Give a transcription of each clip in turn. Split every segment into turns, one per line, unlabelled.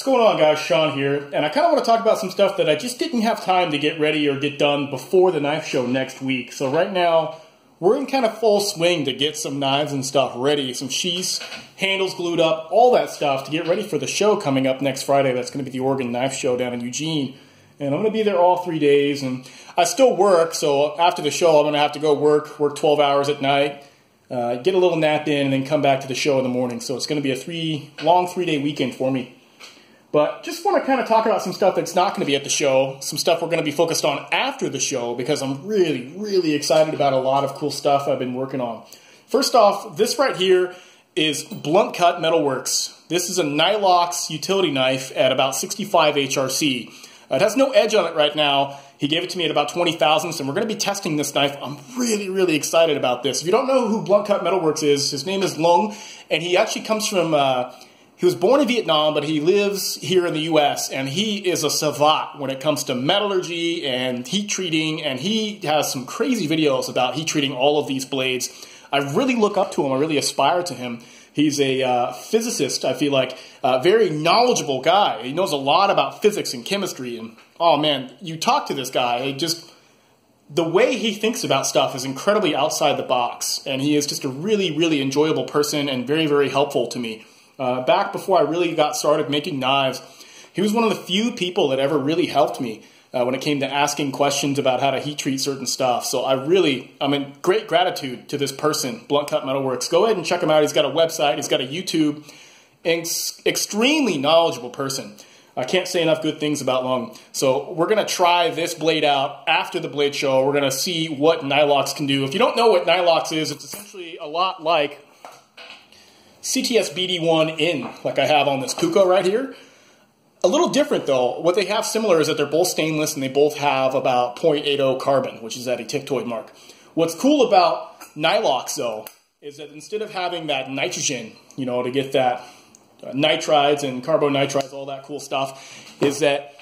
What's going on, guys? Sean here, and I kind of want to talk about some stuff that I just didn't have time to get ready or get done before the knife show next week. So right now, we're in kind of full swing to get some knives and stuff ready, some sheaths, handles glued up, all that stuff to get ready for the show coming up next Friday. That's going to be the Oregon Knife Show down in Eugene, and I'm going to be there all 3 days, and I still work, so after the show, I'm going to have to go work 12 hours at night, get a little nap in, and then come back to the show in the morning. So it's going to be a long 3-day weekend for me. But just want to kind of talk about some stuff that's not going to be at the show, some stuff we're going to be focused on after the show, because I'm really, really excited about a lot of cool stuff I've been working on. First off, this right here is Blunt Cut Metalworks. This is a Nylox utility knife at about 65 HRC. It has no edge on it right now. He gave it to me at about 20 thousandths, and we're going to be testing this knife. I'm really, really excited about this. If you don't know who Blunt Cut Metalworks is, his name is Lung, and he actually comes from... he was born in Vietnam, but he lives here in the U.S., and he is a savant when it comes to metallurgy and heat treating, and he has some crazy videos about heat treating all of these blades. I really look up to him. I really aspire to him. He's a physicist, I feel like, a very knowledgeable guy. He knows a lot about physics and chemistry, and oh man, you talk to this guy, the way he thinks about stuff is incredibly outside the box, and he is just a really, really enjoyable person and very, very helpful to me. Back before I really got started making knives, he was one of the few people that ever really helped me when it came to asking questions about how to heat treat certain stuff. So I'm in great gratitude to this person, Blunt Cut Metalworks. Go ahead and check him out. He's got a website, he's got a YouTube, extremely knowledgeable person. I can't say enough good things about Lung. So we're going to try this blade out after the blade show. We're going to see what Nylox can do. If you don't know what Nylox is, it's essentially a lot like CTS BD1N, like I have on this Kuko right here. A little different though. What they have similar is that they're both stainless and they both have about 0.80 carbon, which is at a tictoid mark. What's cool about Nylox though is that instead of having that nitrogen, you know, to get that nitrides and carbonitrides, all that cool stuff, is that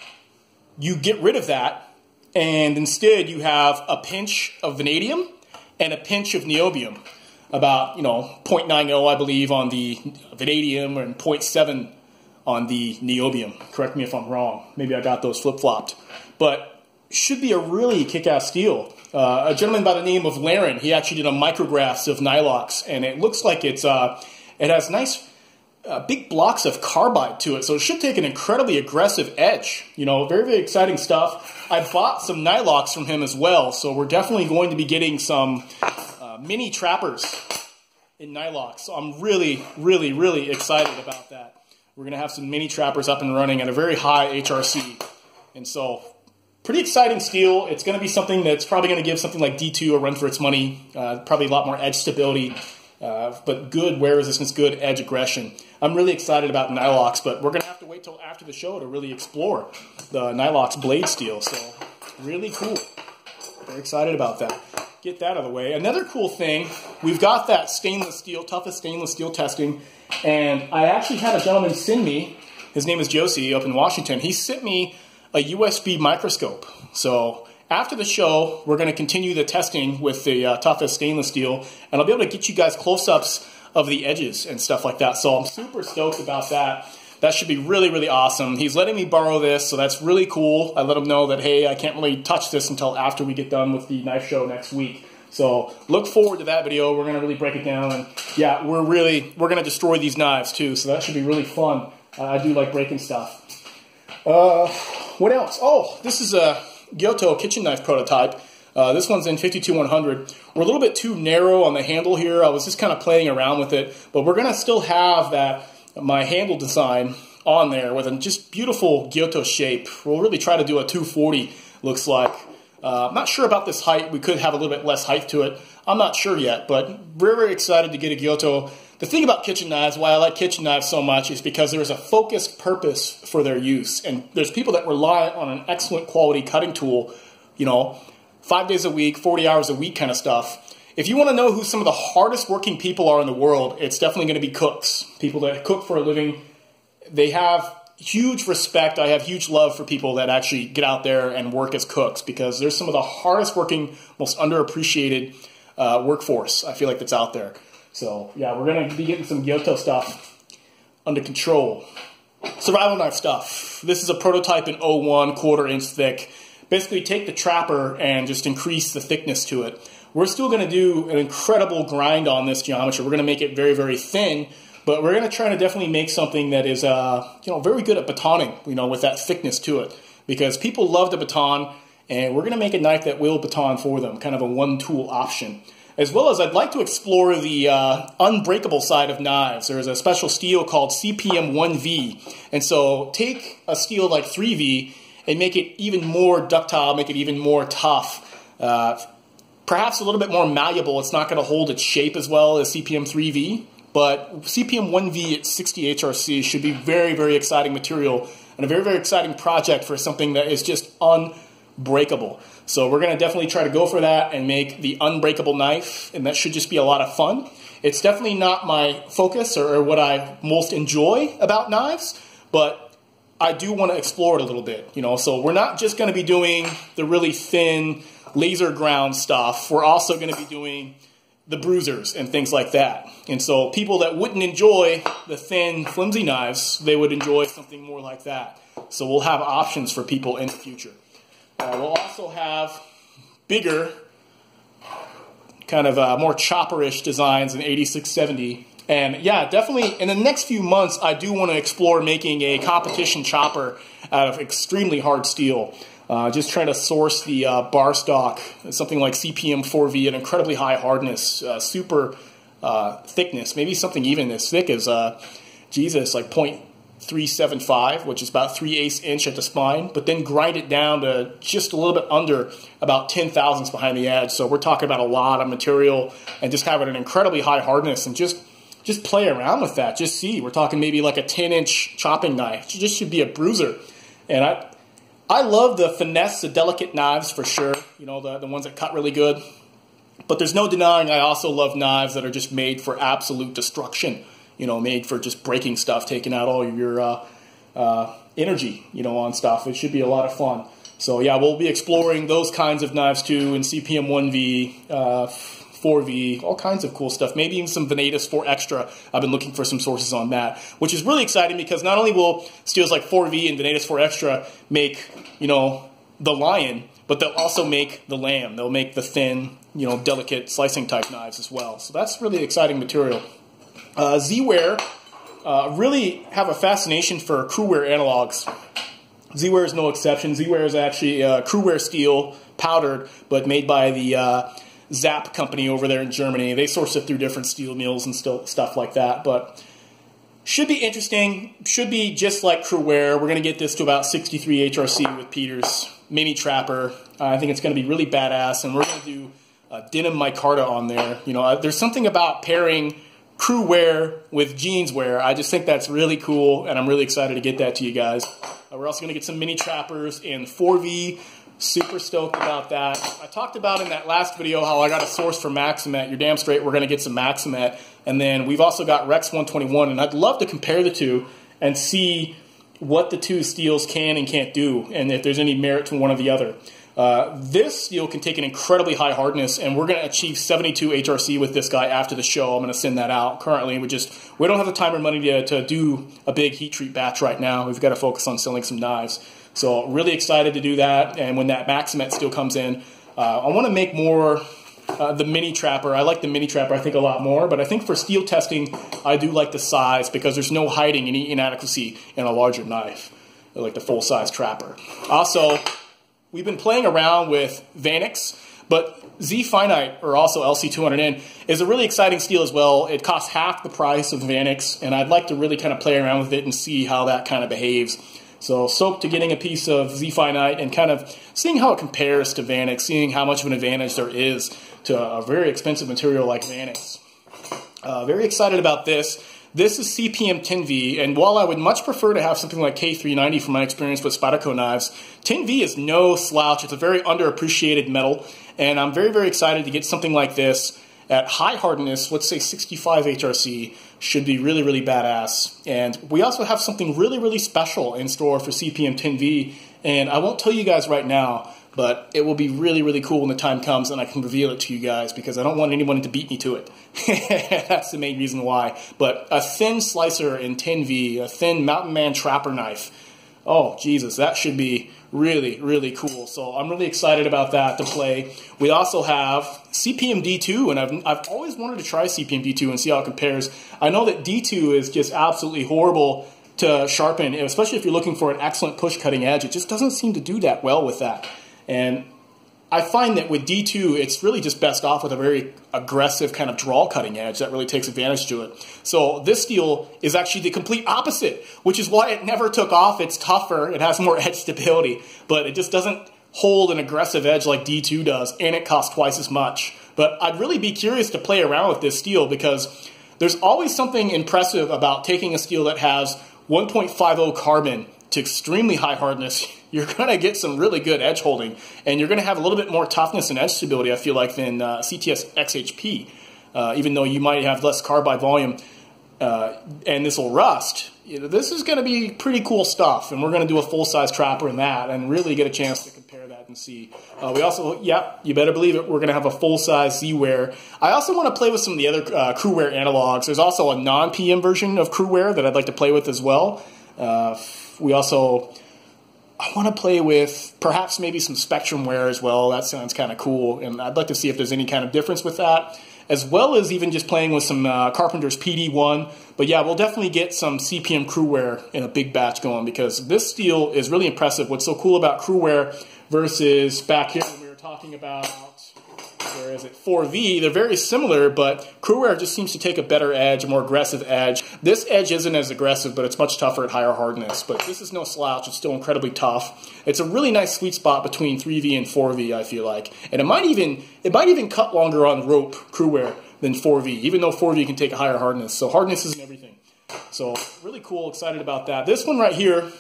you get rid of that and instead you have a pinch of vanadium and a pinch of niobium. About, 0.90, I believe, on the vanadium and 0.7 on the niobium. Correct me if I'm wrong. Maybe I got those flip-flopped. But should be a really kick-ass steel. A gentleman by the name of Laren, he actually did a micrographs of Nylox, and it looks like it has nice big blocks of carbide to it, so it should take an incredibly aggressive edge. Very, very exciting stuff. I bought some Nylox from him as well, so we're definitely going to be getting some mini trappers in Nylox. So I'm really, really, really excited about that. We're going to have some mini trappers up and running at a very high HRC. And so, pretty exciting steel. It's going to be something that's probably going to give something like D2 a run for its money. Probably a lot more edge stability, but good wear resistance, good edge aggression. I'm really excited about Nylox, but we're going to have to wait till after the show to really explore the Nylox blade steel. So, really cool. Very excited about that. Get that out of the way. Another cool thing, we've got that stainless steel, toughest stainless steel testing, and I actually had a gentleman send me, his name is Josie up in Washington, he sent me a USB microscope. So after the show, we're going to continue the testing with the toughest stainless steel, and I'll be able to get you guys close-ups of the edges and stuff like that. So I'm super stoked about that. That should be really, really awesome. He's letting me borrow this, so that's really cool. I let him know that, hey, I can't really touch this until after we get done with the knife show next week. So look forward to that video. We're going to really break it down. And yeah, we're going to destroy these knives too, so that should be really fun. I do like breaking stuff. What else? Oh, this is a Gyuto kitchen knife prototype. This one's in 52100. We're a little bit too narrow on the handle here. I was just kind of playing around with it, but we're going to still have my handle design on there with a just beautiful Gyuto shape. We'll really try to do a 240, looks like. I'm not sure about this height. We could have a little bit less height to it. I'm not sure yet, but very, very excited to get a Gyuto. The thing about kitchen knives, why I like kitchen knives so much, is because there's a focused purpose for their use. And there's people that rely on an excellent quality cutting tool, 5 days a week, 40 hours a week kind of stuff. If you want to know who some of the hardest working people are in the world, it's definitely going to be cooks. People that cook for a living. They have huge respect. I have huge love for people that actually get out there and work as cooks, because there's some of the hardest working, most underappreciated workforce I feel like that's out there. So yeah, we're going to be getting some Gyuto stuff under control. survival knife stuff. This is a prototype in 01, 1/4 inch thick. Basically take the trapper and just increase the thickness to it. We're still going to do an incredible grind on this geometry. We're going to make it very, very thin, but we're going to try to definitely make something that is, very good at batoning, with that thickness to it. Because people love to baton, and we're going to make a knife that will baton for them, kind of a one-tool option. As well as I'd like to explore the unbreakable side of knives. There's a special steel called CPM 1V. And so take a steel like 3V and make it even more ductile, make it even more tough. Perhaps a little bit more malleable. It's not going to hold its shape as well as CPM 3V. But CPM 1V at 60 HRC should be very, very exciting material and a very, very exciting project for something that is just unbreakable. So we're going to definitely try to go for that and make the unbreakable knife, and that should just be a lot of fun. It's definitely not my focus or what I most enjoy about knives, but I do want to explore it a little bit, So we're not just going to be doing the really thin laser ground stuff. We're also going to be doing the bruisers and things like that. And so people that wouldn't enjoy the thin, flimsy knives, they would enjoy something more like that. So we'll have options for people in the future. We'll also have bigger, kind of more chopperish designs in 8670. And yeah, definitely in the next few months, I do want to explore making a competition chopper out of extremely hard steel. Just trying to source the bar stock, something like CPM 4V, an incredibly high hardness, super thickness, maybe something even as thick as, like 0.375, which is about 3/8 inch at the spine, but then grind it down to just a little bit under about 10 thousandths behind the edge. So we're talking about a lot of material and just having an incredibly high hardness and just play around with that. Just see, we're talking maybe like a 10-inch chopping knife. It just should be a bruiser. And I love the finesse, the delicate knives for sure, the ones that cut really good. But there's no denying I also love knives that are just made for absolute destruction, made for just breaking stuff, taking out all your energy, on stuff. It should be a lot of fun. So yeah, we'll be exploring those kinds of knives too in CPM 1V, 4V, all kinds of cool stuff. Maybe even some Venatus 4 Extra. I've been looking for some sources on that, which is really exciting because not only will steels like 4V and Venatus 4 Extra make, the lion, but they'll also make the lamb. They'll make the thin, delicate slicing type knives as well. So that's really exciting material. Z-Ware really have a fascination for Crewware analogs. Z-Ware is no exception. Z-Ware is actually Crewware steel, powdered, but made by the Zap company over there in Germany. They source it through different steel mills and stuff like that, but should be interesting. Should be just like Crewware. We're going to get this to about 63 HRC with Peters mini trapper. I think it's going to be really badass, and we're going to do denim micarta on there. There's something about pairing Crewware with jeanswear. I just think that's really cool, and I'm really excited to get that to you guys. We're also going to get some mini trappers in 4V. Super stoked about that. I talked about in that last video how I got a source for Maximet. You're damn straight we're going to get some Maximet. And then we've also got Rex 121, and I'd love to compare the two and see what the two steels can and can't do, and if there's any merit to one or the other. This steel can take an incredibly high hardness, and we're going to achieve 72 HRC with this guy after the show. I'm going to send that out. Currently, we don't have the time or money to do a big heat treat batch right now. We've got to focus on selling some knives. So really excited to do that, and when that Maximet steel comes in, I want to make more the mini trapper. I like the mini trapper, I think, a lot more, but I think for steel testing, I do like the size because there's no hiding any inadequacy in a larger knife, like the full-size trapper. Also, we've been playing around with Vanix, but Z-Finite, or also LC200N, is a really exciting steel as well. It costs half the price of Vanix, and I'd like to really kind of play around with it and see how that kind of behaves. So stoked to getting a piece of Z-Finite and kind of seeing how it compares to Vanix, seeing how much of an advantage there is to a very expensive material like Vanix. Very excited about this. This is CPM 10V, and while I would much prefer to have something like K390 from my experience with Spyderco knives, 10V is no slouch. It's a very underappreciated metal, and I'm very, very excited to get something like this at high hardness, let's say 65 HRC, should be really, really badass. And we also have something really, really special in store for CPM 10V, and I won't tell you guys right now, But it will be really, really cool when the time comes and I can reveal it to you guys, because I don't want anyone to beat me to it. That's the main reason why. But a thin slicer in 10V, a thin Mountain Man Trapper knife. Oh, Jesus, that should be really, really cool. So I'm really excited about that to play. We also have CPM D2, and I've always wanted to try CPM D2 and see how it compares. I know that D2 is just absolutely horrible to sharpen, especially if you're looking for an excellent push cutting edge. It just doesn't seem to do that well with that. And I find that with D2, it's really just best off with a very aggressive kind of draw cutting edge that really takes advantage to it. So this steel is actually the complete opposite, which is why it never took off. It's tougher, it has more edge stability, but it just doesn't hold an aggressive edge like D2 does, and it costs twice as much. But I'd really be curious to play around with this steel, because there's always something impressive about taking a steel that has 1.50 carbon to extremely high hardness. You're going to get some really good edge holding, and you're going to have a little bit more toughness and edge stability, I feel like, than CTS XHP, even though you might have less carbide volume, and this will rust. This is going to be pretty cool stuff, and we're going to do a full-size trapper in that and really get a chance to compare that and see. We also, yep, you better believe it, we're going to have a full-size Z-Wear. I also want to play with some of the other Crewwear analogs. There's also a non-PM version of Crewwear that I'd like to play with as well. We also... I want to play with perhaps maybe some Spectrum wear as well. That sounds kind of cool, and I'd like to see if there's any kind of difference with that, as well as even just playing with some Carpenter's PD1. But yeah, we'll definitely get some CPM Crewwear in a big batch going, because this steel is really impressive. What's so cool about Crewwear versus back here when we were talking about, where is it, 4V, they're very similar, but Crewwear just seems to take a better edge, a more aggressive edge. This edge isn't as aggressive, but it's much tougher at higher hardness. But this is no slouch, it's still incredibly tough. It's a really nice sweet spot between 3V and 4V, I feel like. And it might even cut longer on rope, Crewwear, than 4V, even though 4V can take a higher hardness. So hardness isn't everything. So really cool, excited about that. This one right here,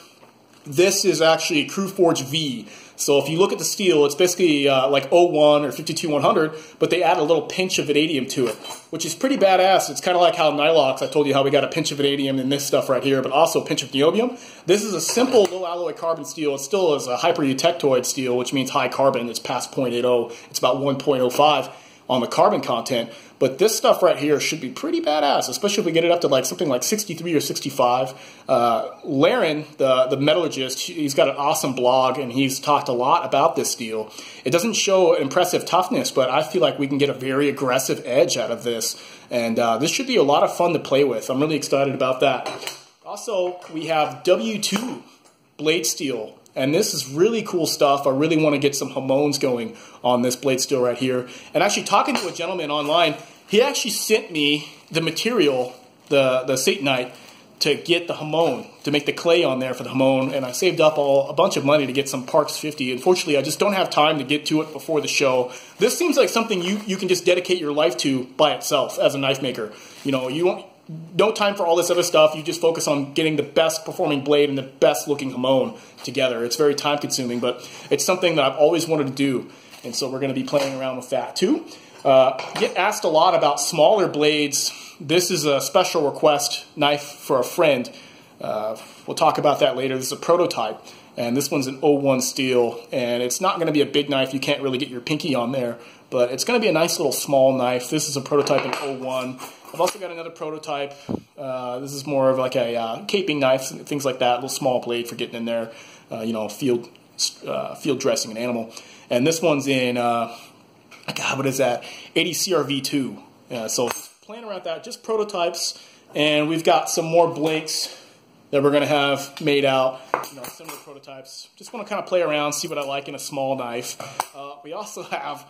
this is actually Crewforge V. So if you look at the steel, it's basically like 01 or 52100, but they add a little pinch of vanadium to it, which is pretty badass. It's kind of like how Nylox, I told you how we got a pinch of vanadium in this stuff right here, but also a pinch of niobium. This is a simple low alloy carbon steel. It still is a hypereutectoid steel, which means high carbon. It's past 0.80. It's about 1.05 on the carbon content. But this stuff right here should be pretty badass, especially if we get it up to like something like 63 or 65. Laren, the metallurgist, he's got an awesome blog, and he's talked a lot about this steel. It doesn't show impressive toughness, but I feel like we can get a very aggressive edge out of this. And this should be a lot of fun to play with. I'm really excited about that. Also, we have W2 blade steel. And this is really cool stuff. I really want to get some Hamones going on this blade steel right here. And actually talking to a gentleman online, he actually sent me the material, the Satanite, to get the Hamone, to make the clay on there for the Hamone. And I saved up a bunch of money to get some Parks 50. Unfortunately, I just don't have time to get to it before the show. This seems like something you can just dedicate your life to by itself as a knife maker. You know, you won't... No time for all this other stuff. You just focus on getting the best performing blade and the best looking Hamone together. It's very time consuming, but it's something that I've always wanted to do. And so we're going to be playing around with that too. Get asked a lot about smaller blades. This is a special request knife for a friend. We'll talk about that later. This is a prototype. And this one's an 01 steel. And it's not going to be a big knife. You can't really get your pinky on there. But it's going to be a nice little small knife. This is a prototype in 01. I've also got another prototype. This is more of like a caping knife, things like that. A little small blade for getting in there, you know, field dressing an animal. And this one's in, God, what is that? 80 CRV2. So playing around that, just prototypes. And we've got some more blanks that we're going to have made out, you know, similar prototypes. Just want to kind of play around, see what I like in a small knife. We also have...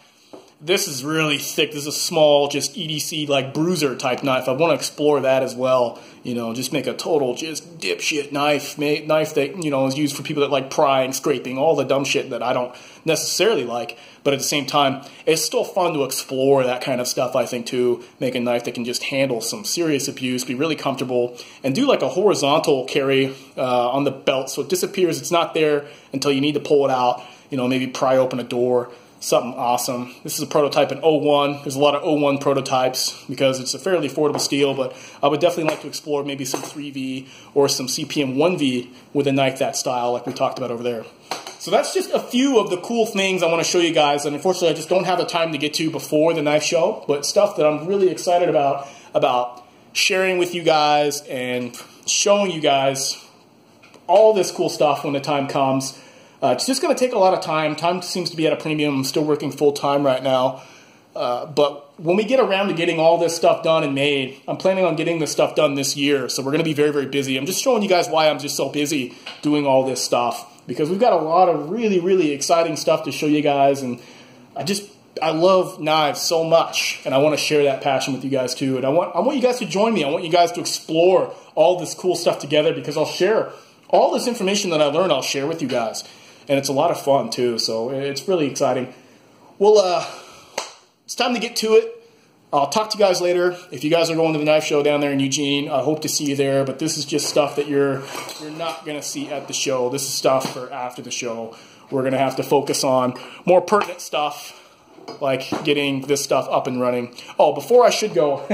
This is really thick. This is a small, just EDC, like bruiser type knife. I want to explore that as well. You know, just make a total just dipshit knife that, you know, is used for people that like prying, scraping, all the dumb shit that I don't necessarily like. But at the same time, it's still fun to explore that kind of stuff, I think, too. Make a knife that can just handle some serious abuse, be really comfortable, and do like a horizontal carry on the belt so it disappears. It's not there until you need to pull it out. You know, maybe pry open a door. Something awesome. This is a prototype in 01. There's a lot of 01 prototypes because it's a fairly affordable steel, but I would definitely like to explore maybe some 3V or some CPM 1V with a knife that style like we talked about over there. So that's just a few of the cool things I want to show you guys, and unfortunately I just don't have the time to get to before the knife show, but stuff that I'm really excited about sharing with you guys and showing you guys all this cool stuff when the time comes. It's just going to take a lot of time. Time seems to be at a premium. I'm still working full-time right now. But when we get around to getting all this stuff done and made, I'm planning on getting this stuff done this year. So we're going to be very, very busy. I'm just showing you guys why I'm just so busy doing all this stuff. Because we've got a lot of really, really exciting stuff to show you guys. And I love knives so much. And I want to share that passion with you guys too. And I want you guys to join me. I want you guys to explore all this cool stuff together, because I'll share all this information that I learn, I'll share with you guys. And it's a lot of fun too. So it's really exciting. Well, it's time to get to it. I'll talk to you guys later. If you guys are going to the knife show down there in Eugene, I hope to see you there. But this is just stuff that you're not going to see at the show. This is stuff for after the show. We're going to have to focus on more pertinent stuff, like getting this stuff up and running. Oh, before I should go,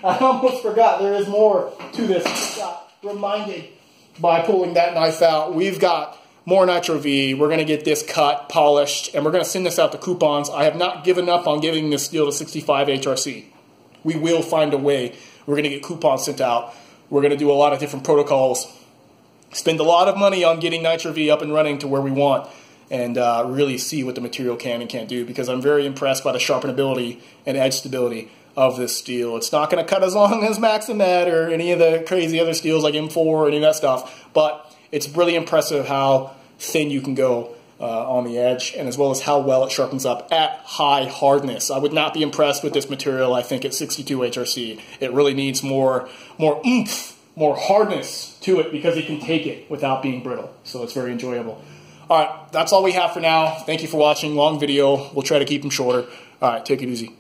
I almost forgot. There is more to this. I got reminded by pulling that knife out. We've got more Nitro V. We're going to get this cut, polished, and we're going to send this out to coupons. I have not given up on giving this steel to 65 HRC. We will find a way. We're going to get coupons sent out. We're going to do a lot of different protocols. Spend a lot of money on getting Nitro V up and running to where we want, and really see what the material can and can't do, because I'm very impressed by the sharpenability and edge stability of this steel. It's not going to cut as long as Maximet or any of the crazy other steels like M4 or any of that stuff, but it's really impressive how thin you can go on the edge, and as well as how well it sharpens up at high hardness. I would not be impressed with this material, I think, at 62 HRC. It really needs more oomph, more hardness to it, because it can take it without being brittle. So it's very enjoyable. All right, that's all we have for now. Thank you for watching. Long video. We'll try to keep them shorter. All right, take it easy.